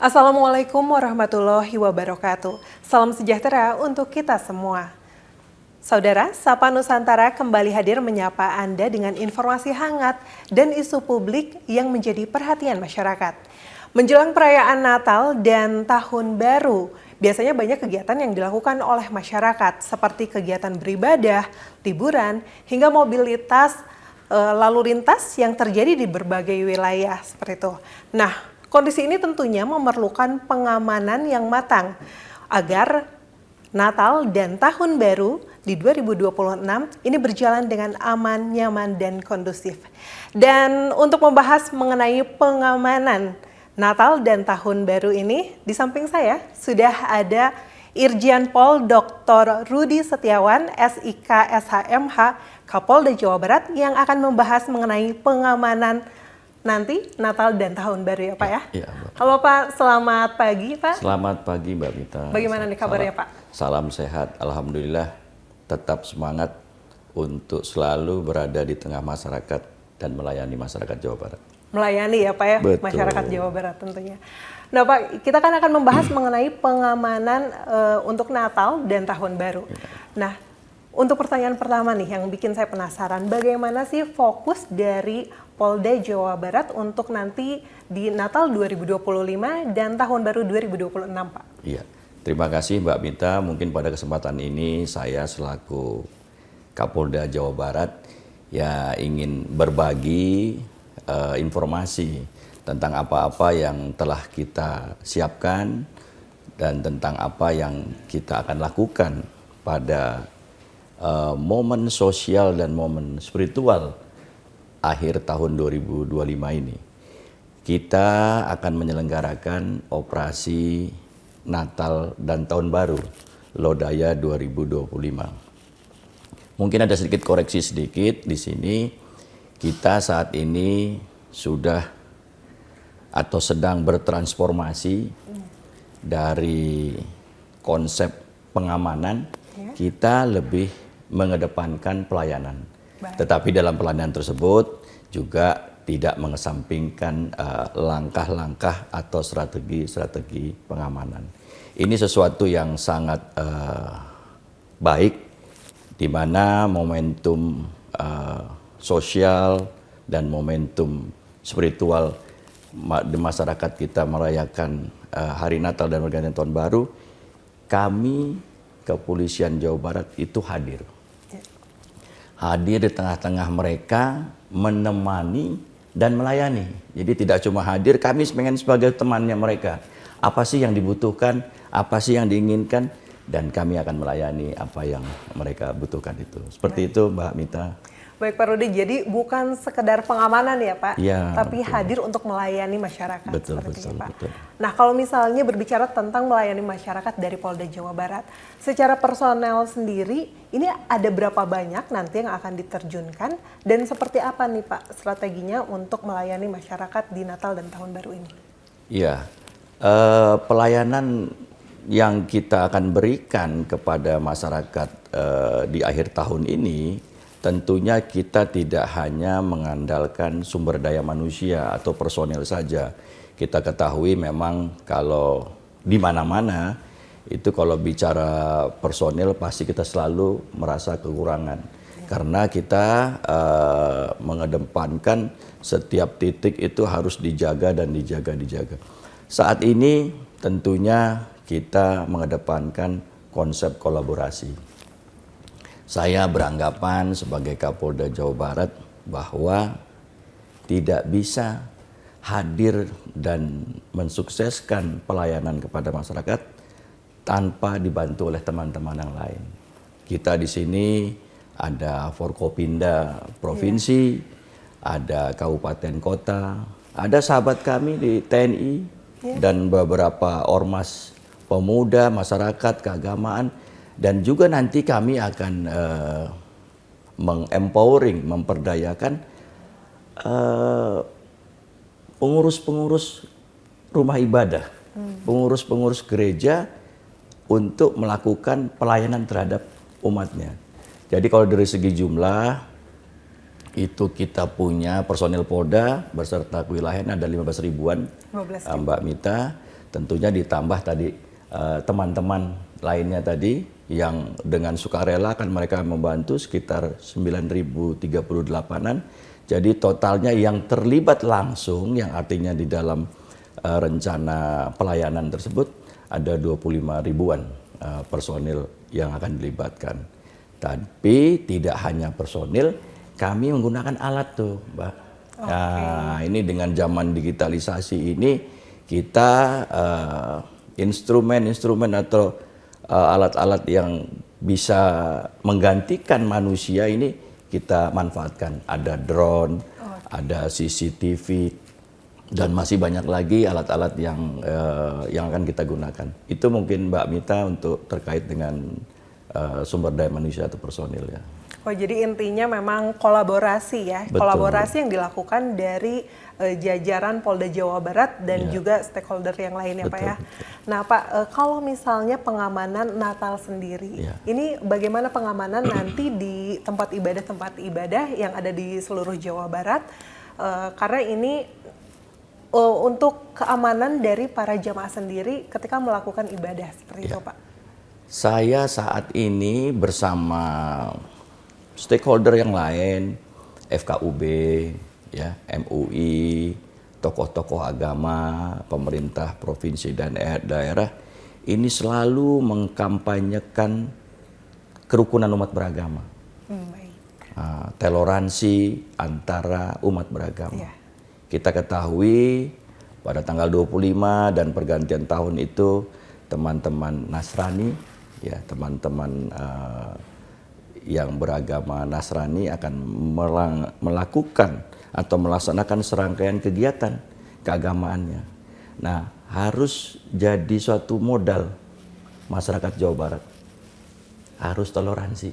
Assalamualaikum warahmatullahi wabarakatuh. Salam sejahtera untuk kita semua. Saudara, Sapa Nusantara kembali hadir menyapa Anda dengan informasi hangat dan isu publik yang menjadi perhatian masyarakat. Menjelang perayaan Natal dan Tahun Baru, biasanya banyak kegiatan yang dilakukan oleh masyarakat seperti kegiatan beribadah, liburan, hingga mobilitas lalu lintas yang terjadi di berbagai wilayah seperti itu. Nah, kondisi ini tentunya memerlukan pengamanan yang matang agar Natal dan Tahun Baru di 2026 ini berjalan dengan aman, nyaman, dan kondusif. Dan untuk membahas mengenai pengamanan Natal dan Tahun Baru ini, di samping saya sudah ada Irjen Pol Dr. Rudi Setiawan, SIK SHMH, Kapolda Jawa Barat yang akan membahas mengenai pengamanan nanti Natal dan Tahun Baru ya Pak ya? Iya. Halo Pak, selamat pagi Pak. Selamat pagi Mbak Mita. Bagaimana nih kabarnya Pak? Salam sehat, Alhamdulillah. Tetap semangat untuk selalu berada di tengah masyarakat dan melayani masyarakat Jawa Barat. Melayani ya Pak ya, betul. Masyarakat Jawa Barat tentunya. Nah Pak, kita kan akan membahas mengenai pengamanan untuk Natal dan Tahun Baru. Nah, untuk pertanyaan pertama nih yang bikin saya penasaran, bagaimana sih fokus dari Polda Jawa Barat untuk nanti di Natal 2025 dan Tahun Baru 2026 Pak? Iya, terima kasih Mbak Mita. Mungkin pada kesempatan ini saya selaku Kapolda Jawa Barat ya ingin berbagi informasi tentang apa-apa yang telah kita siapkan dan tentang apa yang kita akan lakukan pada momen sosial dan momen spiritual akhir tahun 2025 ini. Kita akan menyelenggarakan operasi Natal dan Tahun Baru Lodaya 2025. Mungkin ada sedikit koreksi sedikit di sini. Kita saat ini sudah atau sedang bertransformasi dari konsep pengamanan, kita lebih mengedepankan pelayanan. Tetapi dalam pelayanan tersebut juga tidak mengesampingkan langkah-langkah atau strategi-strategi pengamanan. Ini sesuatu yang sangat baik, di mana momentum sosial dan momentum spiritual di masyarakat kita merayakan Hari Natal dan pergantian Tahun Baru, kami Kepolisian Jawa Barat itu hadir. Hadir di tengah-tengah mereka, menemani dan melayani. Jadi tidak cuma hadir, kami pengen sebagai temannya mereka. Apa sih yang dibutuhkan, apa sih yang diinginkan, dan kami akan melayani apa yang mereka butuhkan itu. Seperti itu Mbak Mita. Baik Pak Rudi, jadi bukan sekedar pengamanan ya Pak, ya, tapi betul. hadir untuk melayani masyarakat. Betul, betul, Pak. Betul. Nah kalau misalnya berbicara tentang melayani masyarakat dari Polda Jawa Barat, secara personel sendiri, ini ada berapa banyak nanti yang akan diterjunkan, dan seperti apa nih Pak strateginya untuk melayani masyarakat di Natal dan Tahun Baru ini? Iya, pelayanan yang kita akan berikan kepada masyarakat di akhir tahun ini, tentunya kita tidak hanya mengandalkan sumber daya manusia atau personel saja. Kita ketahui memang kalau di mana-mana itu kalau bicara personel pasti kita selalu merasa kekurangan. Karena kita mengedepankan setiap titik itu harus dijaga dan dijaga. Saat ini tentunya kita mengedepankan konsep kolaborasi. Saya beranggapan sebagai Kapolda Jawa Barat bahwa tidak bisa hadir dan mensukseskan pelayanan kepada masyarakat tanpa dibantu oleh teman-teman yang lain. Kita di sini ada Forkopimda Provinsi, ada Kabupaten Kota, ada sahabat kami di TNI, dan beberapa ormas pemuda, masyarakat, keagamaan. Dan juga nanti kami akan mengempowering, memperdayakan pengurus-pengurus rumah ibadah, pengurus-pengurus gereja untuk melakukan pelayanan terhadap umatnya. Jadi kalau dari segi jumlah, itu kita punya personil Polda beserta kewilayahan ada 15 ribuan, Mbak Mita. tentunya ditambah tadi teman-teman lainnya tadi yang dengan sukarela akan mereka membantu sekitar 9.038-an. Jadi totalnya yang terlibat langsung, yang artinya di dalam rencana pelayanan tersebut ada 25 ribuan personil yang akan dilibatkan. Tapi tidak hanya personil, kami menggunakan alat tuh, Mbak. Okay. Nah, ini dengan zaman digitalisasi ini kita instrumen-instrumen atau alat-alat yang bisa menggantikan manusia ini kita manfaatkan. Ada drone, ada CCTV, dan masih banyak lagi alat-alat yang akan kita gunakan. Itu mungkin Mbak Mita untuk terkait dengan sumber daya manusia atau personil ya. Oh, jadi intinya memang kolaborasi ya, Betul. kolaborasi yang dilakukan dari jajaran Polda Jawa Barat dan juga stakeholder yang lainnya, Pak ya. Nah, Pak, kalau misalnya pengamanan Natal sendiri, ini bagaimana pengamanan nanti di tempat ibadah yang ada di seluruh Jawa Barat? Karena ini untuk keamanan dari para jamaah sendiri ketika melakukan ibadah seperti itu, Pak. Saya saat ini bersama stakeholder yang lain, FKUB, ya, MUI, tokoh-tokoh agama, pemerintah provinsi dan daerah, ini selalu mengkampanyekan kerukunan umat beragama, toleransi antara umat beragama. Kita ketahui pada tanggal 25 dan pergantian tahun itu teman-teman Nasrani, ya, teman-teman yang beragama Nasrani akan melakukan atau melaksanakan serangkaian kegiatan keagamaannya. Nah, harus jadi suatu modal masyarakat Jawa Barat. Harus toleransi.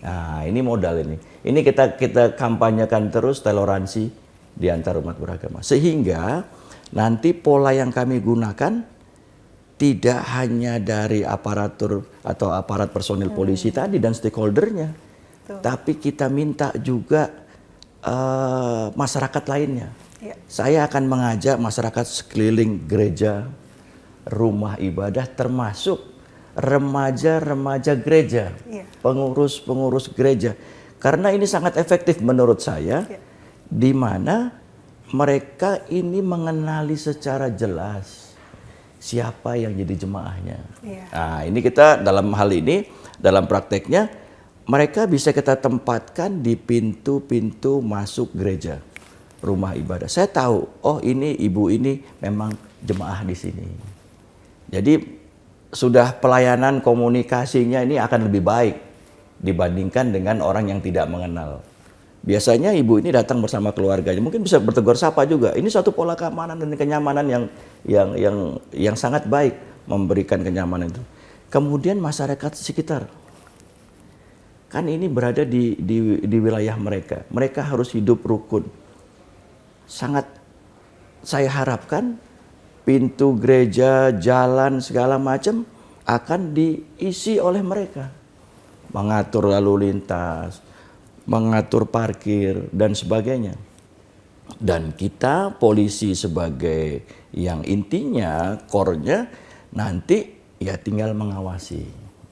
Nah, ini modal ini. Ini kita kampanyekan terus toleransi di antara umat beragama. Sehingga nanti pola yang kami gunakan tidak hanya dari aparatur atau aparat personil polisi tadi dan stakeholdernya, tapi kita minta juga masyarakat lainnya. Saya akan mengajak masyarakat sekeliling gereja, rumah ibadah, termasuk remaja-remaja gereja, pengurus-pengurus gereja. Karena ini sangat efektif menurut saya, di mana mereka ini mengenali secara jelas siapa yang jadi jemaahnya. Nah, ini kita dalam hal ini, dalam prakteknya, mereka bisa kita tempatkan di pintu-pintu masuk gereja, rumah ibadah. Saya tahu, oh ini ibu ini memang jemaah di sini. Jadi sudah pelayanan komunikasinya ini akan lebih baik dibandingkan dengan orang yang tidak mengenal. Biasanya ibu ini datang bersama keluarganya, mungkin bisa bertegur sapa juga. Ini suatu pola keamanan dan kenyamanan yang sangat baik, memberikan kenyamanan itu. Kemudian masyarakat sekitar, kan ini berada di wilayah mereka. Mereka harus hidup rukun. Sangat saya harapkan pintu gereja, jalan segala macam akan diisi oleh mereka. Mengatur lalu lintas, mengatur parkir, dan sebagainya. Dan kita polisi sebagai yang intinya, core-nya, nanti ya tinggal mengawasi.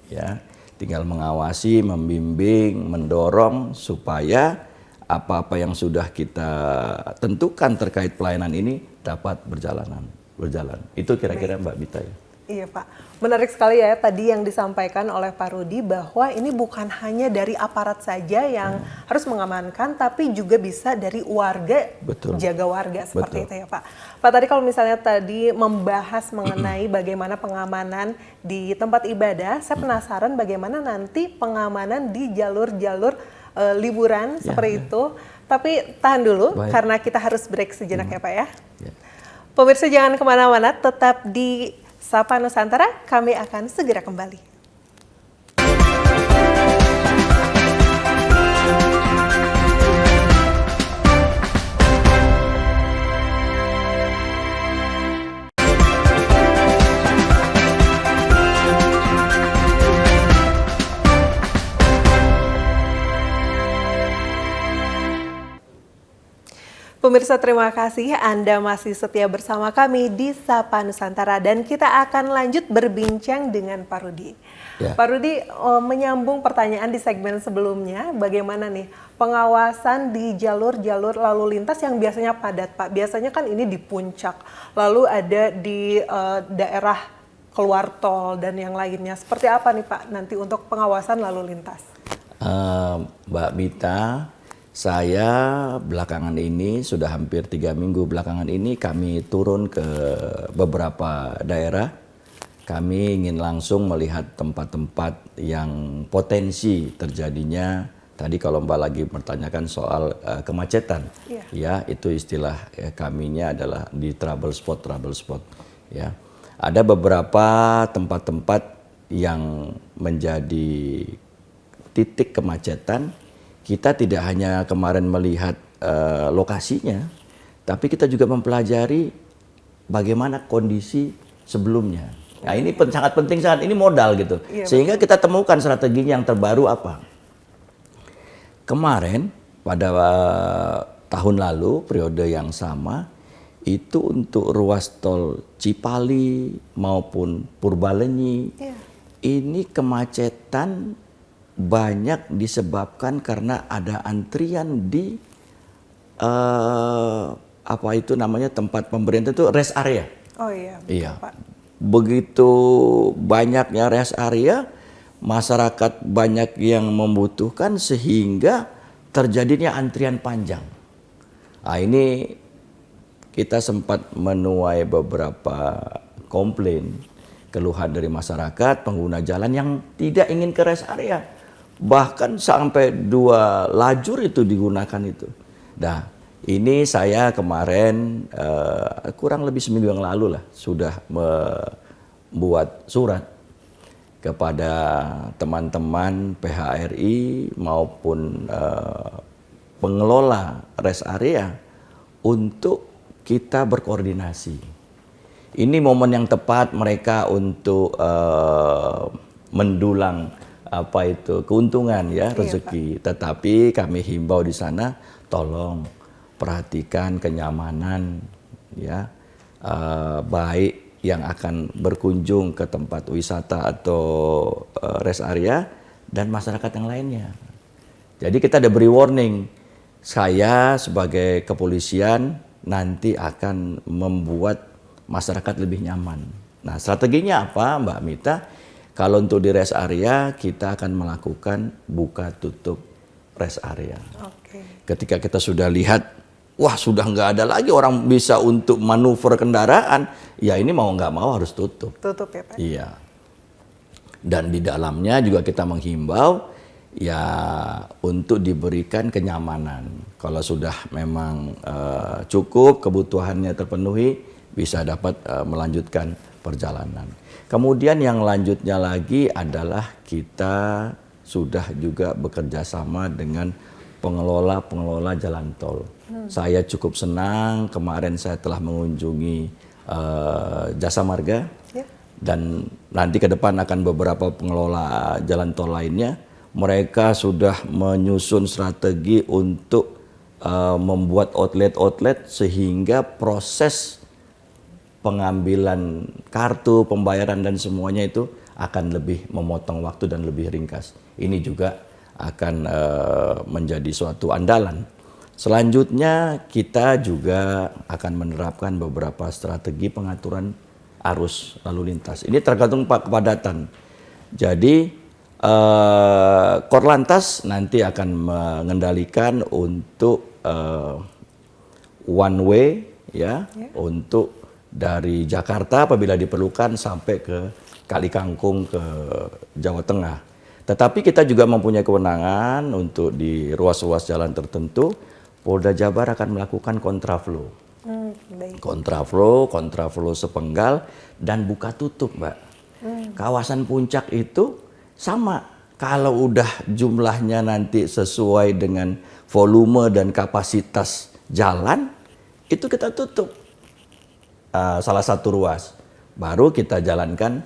Ya, tinggal mengawasi, membimbing, mendorong supaya apa-apa yang sudah kita tentukan terkait pelayanan ini dapat berjalan. Itu kira-kira Mbak Mita ya. Iya Pak, menarik sekali ya tadi yang disampaikan oleh Pak Rudi bahwa ini bukan hanya dari aparat saja yang harus mengamankan, tapi juga bisa dari warga, jaga warga seperti itu ya Pak. Pak, tadi kalau misalnya tadi membahas mengenai bagaimana pengamanan di tempat ibadah, saya penasaran bagaimana nanti pengamanan di jalur-jalur liburan seperti itu. Tapi tahan dulu karena kita harus break sejenak ya Pak ya. Pemirsa jangan kemana-mana, tetap di Sapa Nusantara, kami akan segera kembali. Pemirsa, terima kasih Anda masih setia bersama kami di Sapa Nusantara dan kita akan lanjut berbincang dengan Pak Rudi. Ya. Pak Rudi, menyambung pertanyaan di segmen sebelumnya, bagaimana nih pengawasan di jalur-jalur lalu lintas yang biasanya padat, Pak? Biasanya kan ini di puncak, lalu ada di daerah keluar tol dan yang lainnya. Seperti apa nih Pak nanti untuk pengawasan lalu lintas? Mbak Mita, saya belakangan ini sudah hampir 3 minggu belakangan ini kami turun ke beberapa daerah. Kami ingin langsung melihat tempat-tempat yang potensi terjadinya. Tadi kalau Mbak lagi bertanyakan soal kemacetan, ya itu istilah kaminya adalah di trouble spot, ya. Ada beberapa tempat-tempat yang menjadi titik kemacetan. Kita tidak hanya kemarin melihat lokasinya, tapi kita juga mempelajari bagaimana kondisi sebelumnya. Nah ini sangat penting, ini modal gitu. Sehingga kita temukan strateginya yang terbaru apa. Kemarin pada tahun lalu periode yang sama itu untuk ruas tol Cipali maupun Purbalenyi ini kemacetan banyak disebabkan karena ada antrian di apa itu namanya tempat pemberian itu rest area. Oh iya, iya. Pak. Begitu banyaknya rest area, masyarakat banyak yang membutuhkan sehingga terjadinya antrian panjang. Nah, ini kita sempat menuai beberapa komplain, keluhan dari masyarakat pengguna jalan yang tidak ingin ke rest area. Bahkan sampai 2 lajur itu digunakan itu. Nah, ini saya kemarin kurang lebih seminggu yang lalu lah sudah membuat surat kepada teman-teman PHRI maupun pengelola rest area untuk kita berkoordinasi. Ini momen yang tepat mereka untuk mendulang apa itu keuntungan ya rezeki. Tetapi kami himbau di sana tolong perhatikan kenyamanan ya baik yang akan berkunjung ke tempat wisata atau rest area dan masyarakat yang lainnya. Jadi kita ada beri warning. Saya sebagai kepolisian nanti akan membuat masyarakat lebih nyaman. Nah, strateginya apa, Mbak Mita? Kalau untuk di rest area, kita akan melakukan buka tutup rest area. Ketika kita sudah lihat, wah sudah nggak ada lagi orang bisa untuk manuver kendaraan, ya ini mau nggak mau harus tutup. Tutup ya Pak? Iya. Dan di dalamnya juga kita menghimbau, ya untuk diberikan kenyamanan. Kalau sudah memang cukup, kebutuhannya terpenuhi, bisa dapat melanjutkan perjalanan. Kemudian yang lanjutnya lagi adalah kita sudah juga bekerja sama dengan pengelola jalan tol. Saya cukup senang kemarin saya telah mengunjungi Jasa Marga dan nanti ke depan akan beberapa pengelola jalan tol lainnya. Mereka sudah menyusun strategi untuk membuat outlet sehingga proses pengambilan kartu, pembayaran dan semuanya itu akan lebih memotong waktu dan lebih ringkas. Ini juga akan menjadi suatu andalan. Selanjutnya kita juga akan menerapkan beberapa strategi pengaturan arus lalu lintas. Ini tergantung kepadatan. Jadi Korlantas nanti akan mengendalikan untuk one way ya. Untuk dari Jakarta apabila diperlukan sampai ke Kali Kangkung ke Jawa Tengah. Tetapi kita juga mempunyai kewenangan untuk di ruas-ruas jalan tertentu, Polda Jabar akan melakukan kontraflow. Kontraflow sepenggal dan buka tutup, Mbak. Kawasan puncak itu sama. Kalau udah jumlahnya nanti sesuai dengan volume dan kapasitas jalan, itu kita tutup. Salah satu ruas, baru kita jalankan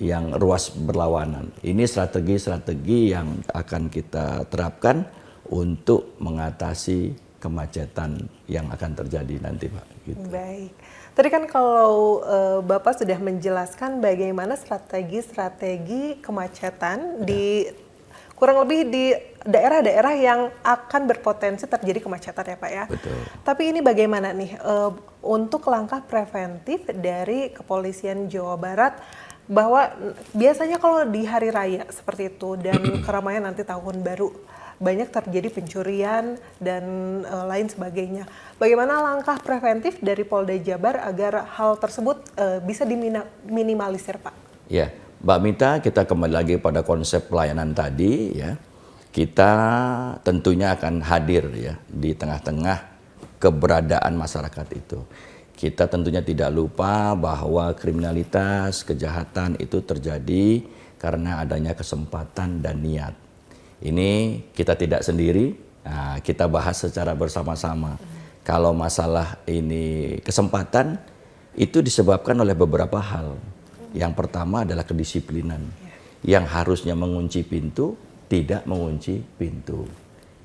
yang ruas berlawanan. Ini strategi-strategi yang akan kita terapkan untuk mengatasi kemacetan yang akan terjadi nanti, Pak. Gitu. Baik. Tadi kan kalau Bapak sudah menjelaskan bagaimana strategi kemacetan di kurang lebih di daerah-daerah yang akan berpotensi terjadi kemacetan ya Pak ya. Betul. Tapi ini bagaimana nih untuk langkah preventif dari Kepolisian Jawa Barat bahwa biasanya kalau di hari raya seperti itu dan keramaian nanti tahun baru banyak terjadi pencurian dan lain sebagainya. Bagaimana langkah preventif dari Polda Jabar agar hal tersebut bisa diminimalisir, Pak? Ya, Mbak Mita, kita kembali lagi pada konsep pelayanan tadi ya. Kita tentunya akan hadir ya di tengah-tengah keberadaan masyarakat itu. Kita tentunya tidak lupa bahwa kriminalitas, kejahatan itu terjadi karena adanya kesempatan dan niat. Ini kita tidak sendiri, nah, kita bahas secara bersama-sama. Kalau masalah ini kesempatan, itu disebabkan oleh beberapa hal. Yang pertama adalah kedisiplinan. Yang harusnya mengunci pintu, tidak mengunci pintu.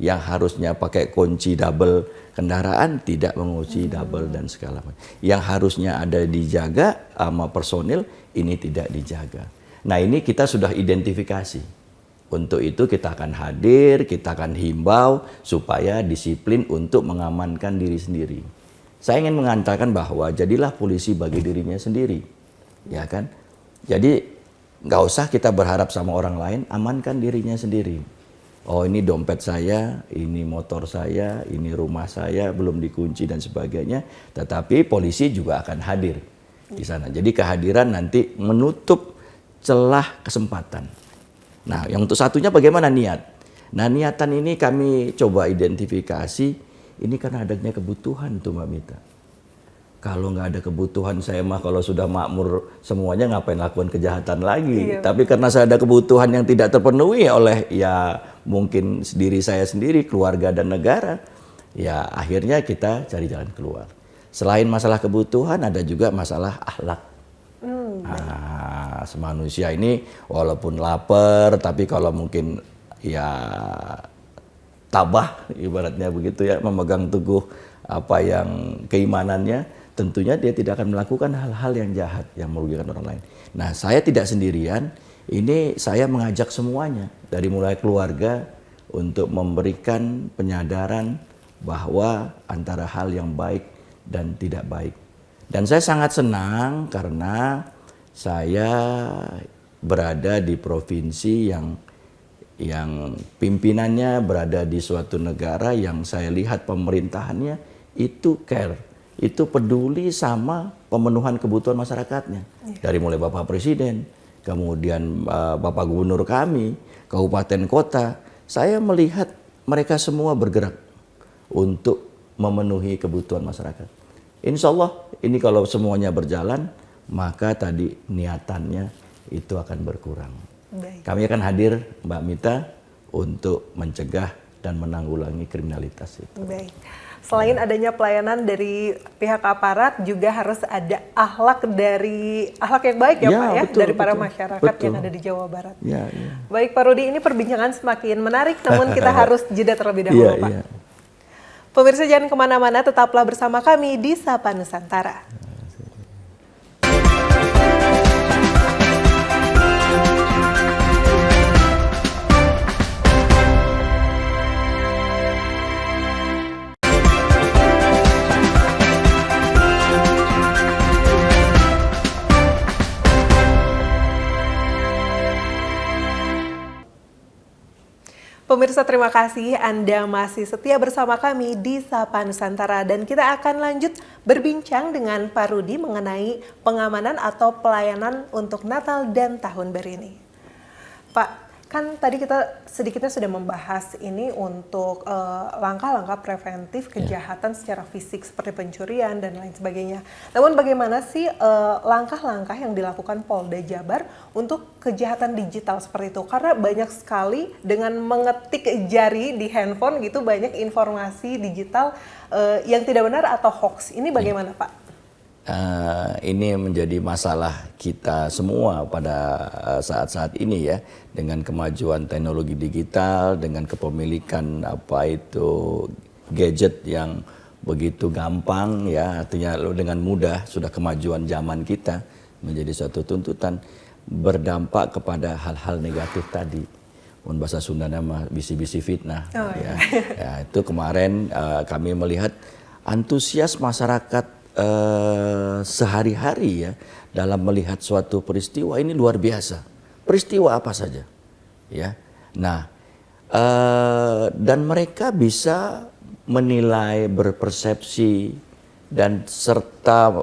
Yang harusnya pakai kunci double kendaraan, tidak mengunci double dan segala macam. Yang harusnya ada dijaga sama personil, ini tidak dijaga. Nah ini kita sudah identifikasi. Untuk itu kita akan hadir, kita akan himbau supaya disiplin untuk mengamankan diri sendiri. Saya ingin mengatakan bahwa jadilah polisi bagi dirinya sendiri, ya kan? Jadi nggak usah kita berharap sama orang lain, amankan dirinya sendiri. Oh ini dompet saya, ini motor saya, ini rumah saya belum dikunci dan sebagainya. Tetapi polisi juga akan hadir di sana. Jadi kehadiran nanti menutup celah kesempatan. Nah, yang untuk satunya bagaimana niat? Nah, niatan ini kami coba identifikasi, ini karena adanya kebutuhan tuh Mbak Mita. Kalau nggak ada kebutuhan, saya mah kalau sudah makmur semuanya ngapain lakukan kejahatan lagi. Iya. Tapi karena saya ada kebutuhan yang tidak terpenuhi oleh ya mungkin diri saya sendiri, keluarga dan negara, ya akhirnya kita cari jalan keluar. Selain masalah kebutuhan, ada juga masalah akhlak. Nah, semanusia ini walaupun lapar, tapi kalau mungkin ya tabah ibaratnya begitu ya, memegang teguh apa yang keimanannya, tentunya dia tidak akan melakukan hal-hal yang jahat yang merugikan orang lain. Nah, saya tidak sendirian, ini saya mengajak semuanya dari mulai keluarga untuk memberikan penyadaran bahwa antara hal yang baik dan tidak baik. Dan saya sangat senang karena saya berada di provinsi yang pimpinannya berada di suatu negara yang saya lihat pemerintahannya itu care, itu peduli sama pemenuhan kebutuhan masyarakatnya. Dari mulai Bapak Presiden, kemudian Bapak Gubernur kami, kabupaten kota, saya melihat mereka semua bergerak untuk memenuhi kebutuhan masyarakat. Insya Allah ini kalau semuanya berjalan, maka tadi niatannya itu akan berkurang. Baik. Kami akan hadir Mbak Mita untuk mencegah dan menanggulangi kriminalitas itu. Baik. Selain adanya pelayanan dari pihak aparat, juga harus ada akhlak yang baik ya, Ya, Pak ya, betul, dari para betul, masyarakat betul. yang ada di Jawa Barat. Ya, ya. Baik Pak Rudi, ini perbincangan semakin menarik, namun kita harus jeda terlebih dahulu, Iya, Pak. iya. Pemirsa jangan kemana-mana, tetaplah bersama kami di Sapa Nusantara. Pemirsa, terima kasih Anda masih setia bersama kami di Sapa Nusantara, dan kita akan lanjut berbincang dengan Pak Rudi mengenai pengamanan atau pelayanan untuk Natal dan Tahun Baru ini. Pak, kan tadi kita sedikitnya sudah membahas ini untuk langkah-langkah preventif kejahatan secara fisik seperti pencurian dan lain sebagainya. Namun bagaimana sih langkah-langkah yang dilakukan Polda Jabar untuk kejahatan digital seperti itu? Karena banyak sekali dengan mengetik jari di handphone gitu banyak informasi digital yang tidak benar atau hoax. Ini bagaimana Pak? Ini menjadi masalah kita semua pada saat-saat ini ya, dengan kemajuan teknologi digital, dengan kepemilikan apa itu gadget yang begitu gampang ya, artinya dengan mudah sudah kemajuan zaman kita menjadi suatu tuntutan berdampak kepada hal-hal negatif tadi. Pun bahasa Sundanya mah bisi-bisi fitnah. Oh, ya. iya. Ya, itu kemarin kami melihat antusias masyarakat sehari-hari ya dalam melihat suatu peristiwa ini luar biasa. Peristiwa apa saja, ya. Nah, dan mereka bisa menilai, berpersepsi, dan serta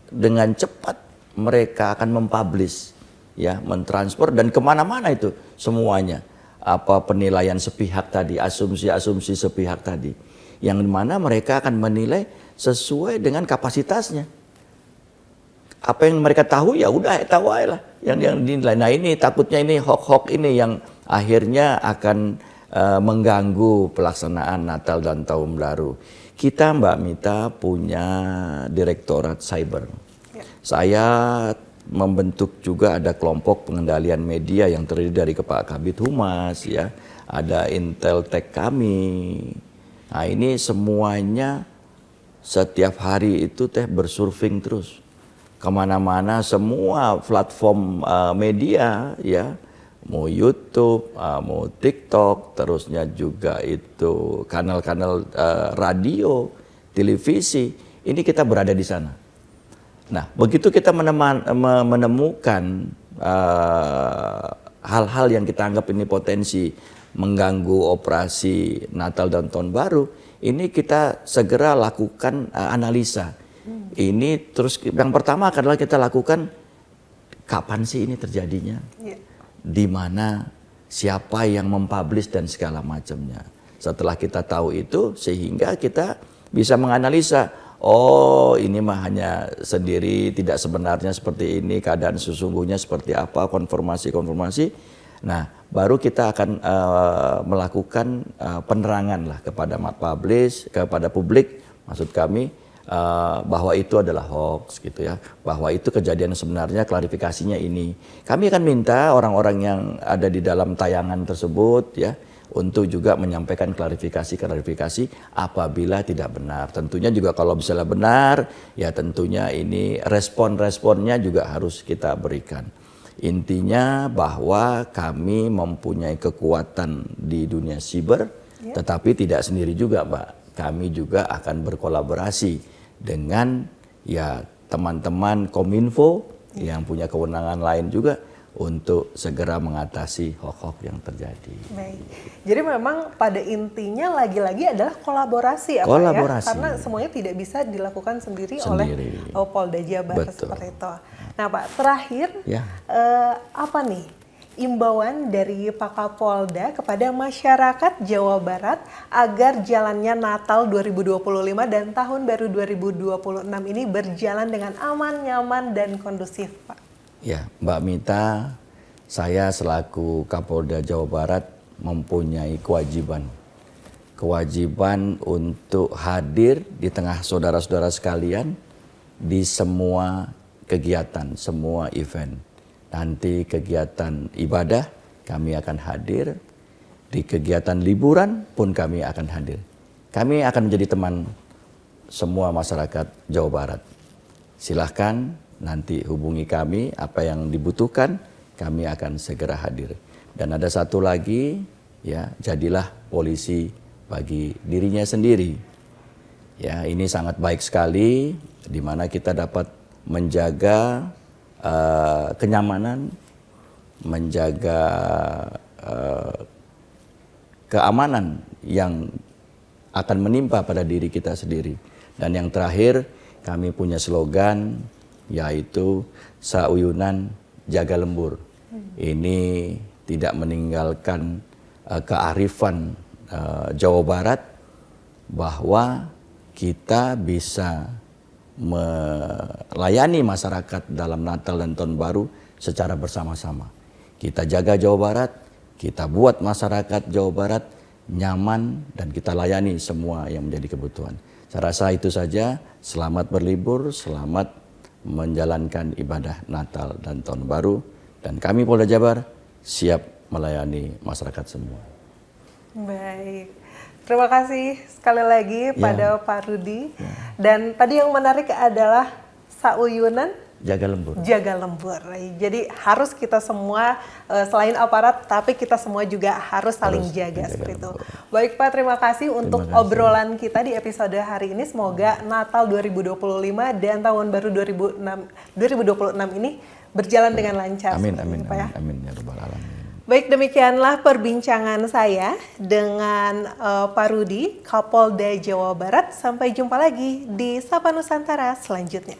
dengan cepat mereka akan mempublish, ya, mentransfer dan kemana-mana itu semuanya. Apa penilaian sepihak tadi, asumsi-asumsi sepihak tadi, yang mana mereka akan menilai sesuai dengan kapasitasnya. Apa yang mereka tahu ya udah tahu aja lah yang dinilai. Nah ini takutnya ini hoax-hoax ini yang akhirnya akan mengganggu pelaksanaan Natal dan Tahun Baru. Kita Mbak Mita punya Direktorat Cyber. Ya. Saya membentuk juga ada kelompok pengendalian media yang terdiri dari Pak Kabid Humas, ya, ada Inteltek kami. Nah ini semuanya setiap hari itu bersurfing terus kemana-mana, semua platform media, ya, mau YouTube, mau TikTok, terusnya juga itu kanal-kanal radio, televisi, ini kita berada di sana. Nah, begitu kita menemukan hal-hal yang kita anggap ini potensi mengganggu operasi Natal dan Tahun Baru, ini kita segera lakukan analisa. Ini terus yang pertama adalah kita lakukan kapan sih ini terjadinya, di mana, siapa yang mempublish dan segala macamnya. Setelah kita tahu itu, sehingga kita bisa menganalisa, oh ini mah hanya sendiri, tidak sebenarnya seperti ini, keadaan sesungguhnya seperti apa, konfirmasi. Nah, baru kita akan melakukan penerangan lah kepada kepada publik, maksud kami, bahwa itu adalah hoax gitu ya, bahwa itu kejadian sebenarnya, klarifikasinya ini. Kami akan minta orang-orang yang ada di dalam tayangan tersebut ya untuk juga menyampaikan klarifikasi apabila tidak benar. Tentunya juga kalau misalnya benar ya tentunya ini respon-responnya juga harus kita berikan. Intinya bahwa kami mempunyai kekuatan di dunia siber, tetapi tidak sendiri juga, Mbak. Kami juga akan berkolaborasi dengan ya teman-teman Kominfo yang punya kewenangan lain juga untuk segera mengatasi hoax-hoax yang terjadi. Baik. Jadi memang pada intinya lagi-lagi adalah kolaborasi, ya, karena semuanya tidak bisa dilakukan sendiri. Oleh Polda Jabar. Betul. Seperti itu. Nah Pak, terakhir apa nih imbauan dari Pak Kapolda kepada masyarakat Jawa Barat agar jalannya Natal 2025 dan Tahun Baru 2026 ini berjalan dengan aman, nyaman, dan kondusif, Pak? Ya, Mbak Mita, saya selaku Kapolda Jawa Barat mempunyai kewajiban untuk hadir di tengah saudara-saudara sekalian di semua kegiatan, semua event. Nanti kegiatan ibadah kami akan hadir, di kegiatan liburan pun kami akan hadir. Kami akan menjadi teman semua masyarakat Jawa Barat. Silahkan nanti hubungi kami, apa yang dibutuhkan kami akan segera hadir. Dan ada satu lagi, ya, jadilah polisi bagi dirinya sendiri. Ya, ini sangat baik sekali, di mana kita dapat menjaga kenyamanan, menjaga keamanan yang akan menimpa pada diri kita sendiri. Dan yang terakhir, kami punya slogan, yaitu Sauyunan Jaga Lembur. Ini tidak meninggalkan kearifan Jawa Barat, bahwa kita bisa melayani masyarakat dalam Natal dan Tahun Baru secara bersama-sama. Kita jaga Jawa Barat, kita buat masyarakat Jawa Barat nyaman, dan kita layani semua yang menjadi kebutuhan. Saya rasa itu saja. Selamat berlibur, selamat menjalankan ibadah Natal dan Tahun Baru, dan kami Polda Jabar siap melayani masyarakat semua. Baik. Terima kasih sekali lagi pada Pak Rudi. Dan tadi yang menarik adalah sauyunan jaga lembur. Jadi harus kita semua selain aparat, tapi kita semua juga harus saling jaga seperti itu. Baik Pak, terima kasih untuk obrolan kita di episode hari ini. Semoga Natal 2025 dan tahun baru 2026 ini berjalan dengan lancar. Amin, Pak, amin ya rabbal alamin. Baik, demikianlah perbincangan saya dengan Pak Rudi, Kapolda Jawa Barat. Sampai jumpa lagi di Sapa Nusantara selanjutnya.